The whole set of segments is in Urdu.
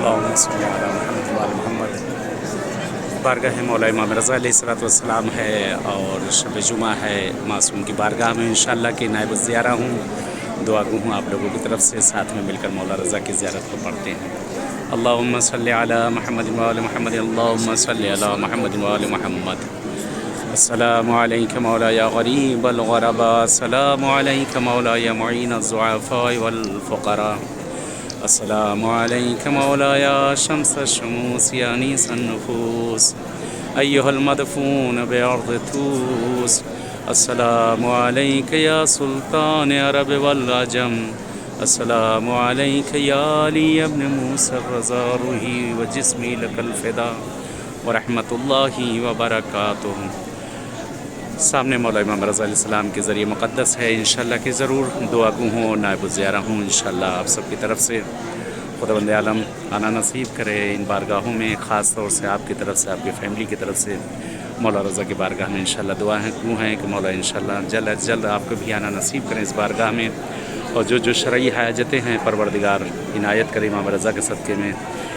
اللهم صل علی محمد و آل محمد۔ بارگاہ مولا امام رضا علیہ السلام ہے اور شب جمعہ ہے، معصوم کی بارگاہ میں انشاءاللہ کہ نائب الزیارہ ہوں، دعا گو ہوں آپ لوگوں کی طرف سے، ساتھ میں مل کر مولا رضا کی زیارت کو پڑھتے ہیں۔ اللہم صلی علی محمد و آل محمد، اللہم صلی علی محمد و آل محمد۔ السلام علیک مولا یا غریب الغرباء، السلام علیک مولا یا معین الضعفاء والفقراء، السلام علیک مولا یا شمس الشموس یا انیس النفوس، ایہا المدفون بارض توس، السلام علیک یا سلطان عرب والعجم، السلام علیک یا علی ابن موسیٰ الرضا، روحی و جسمی لک الفدا ورحمۃ اللہ وبرکاتہ۔ سامنے مولا امام رضا علیہ السلام کے ذریعہ مقدس ہے، انشاءاللہ کہ ضرور دعا گو ہوں، نائب الزیارہ ہوں انشاءاللہ آپ سب کی طرف سے۔ خداوند عالم آنا نصیب کرے ان بارگاہوں میں، خاص طور سے آپ کی طرف سے، آپ کی فیملی کی طرف سے مولا رضا کی بارگاہ میں انشاءاللہ دعا گو ہیں کہ مولا انشاءاللہ جلد از جلد آپ کو بھی آنا نصیب کریں اس بارگاہ میں، اور جو شرعی حاجتیں ہیں پروردگار عنایت کرے امام رضا کے صدقے میں۔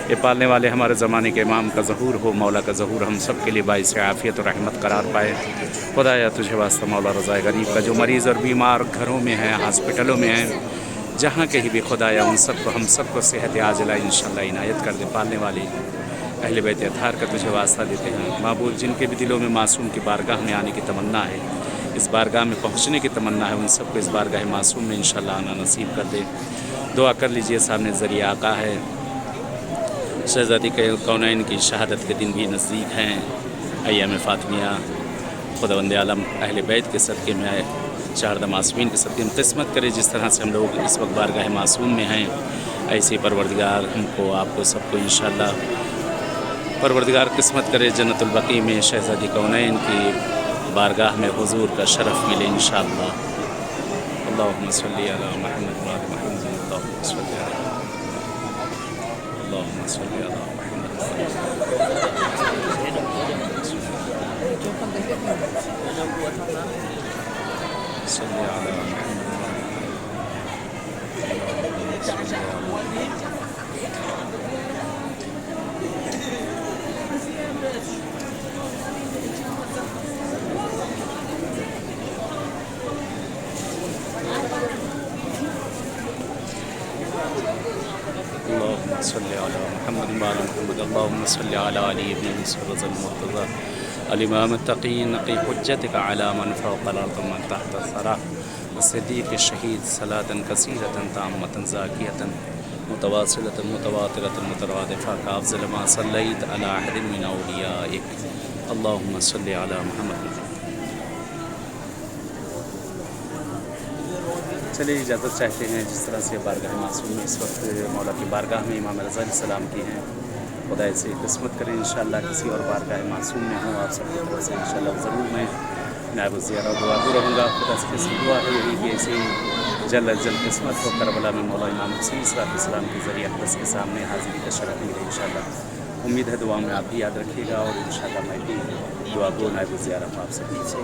یہ پالنے والے ہمارے زمانے کے امام کا ظہور ہو، مولا کا ظہور ہم سب کے لیے باعث عافیت و رحمت قرار پائے۔ خدایا تجھے واسطہ مولا رضا غریب کا جو مریض اور بیمار گھروں میں ہیں، ہاسپٹلوں میں ہیں، جہاں کہیں بھی خدایا ان سب کو، ہم سب کو صحت عاجلہ انشاءاللہ عنایت کر دے۔ پالنے والی اہل بیت اطہار کا تجھے واسطہ دیتے ہیں معبود، جن کے بھی دلوں میں معصوم کی بارگاہ میں آنے کی تمنا ہے، اس بارگاہ میں پہنچنے کی تمنا ہے، ان سب کو اس بارگاہ معصوم میں انشاءاللہ آنا نصیب کر دے۔ دعا کر لیجئے، سامنے ذریعہ آقا ہے، شہزادی کونین کی شہادت کے دن بھی نزدیک ہیں، ایام فاطمیہ۔ خداوند عالم اہل بیت کے صدقے میں آئے، چاردہ معصومین کے صدقے میں قسمت کرے، جس طرح سے ہم لوگ اس وقت بارگاہ معصوم میں ہیں، ایسے پروردگار ہم کو، آپ کو، سب کو انشاءاللہ پروردگار قسمت کرے جنت البقیع میں شہزادی کونین کی بارگاہ میں حضور کا شرف ملے انشاءاللہ۔ اللہم صلی علی محمد و آل محمد، اللہم صلی علی محمد، اللہم صلی علی محمد و آل محمد، صلی علی محمد۔ اللہم صلی علی محمد و آل محمد، اللہم صلی علی علی ابن موسیٰ الرضا المرتضی الامام التقی نقی حجتک علی من فوق الارض من تحت الثری، الصدیق الشہید صلاة کثیرة تامة زاکیة متواصلة متواترة مترادفة کافضل ما صلیت علی احد من اولیائک، اللہم صلی علی محمد۔ چلیے اجازت چاہتے ہیں، جس طرح سے بارگاہ معصوم میں اس وقت مولا کی بارگاہ میں امام رضا علیہ السلام کی ہیں، خدا سے قسمت کریں انشاءاللہ کسی اور بارگاہ معصوم میں ہوں آپ سب کی طرف سے انشاءاللہ ضرور میں نائب الزیارہ دعا گو رہوں گا۔ خدا سے کسی دعا ہے یہی کہ ایسے ہی جلد از جلد قسمت ہو، کربلا میں مولا امام حسین علیہ السلام کے ذریعے اقدس کے سامنے حاضری کا شرف ملے انشاءاللہ۔ امید ہے دعا میں آپ بھی یاد رکھیے گا، اور انشاءاللہ میں بھی دعا گو نائب الزیارہ آپ سب سے۔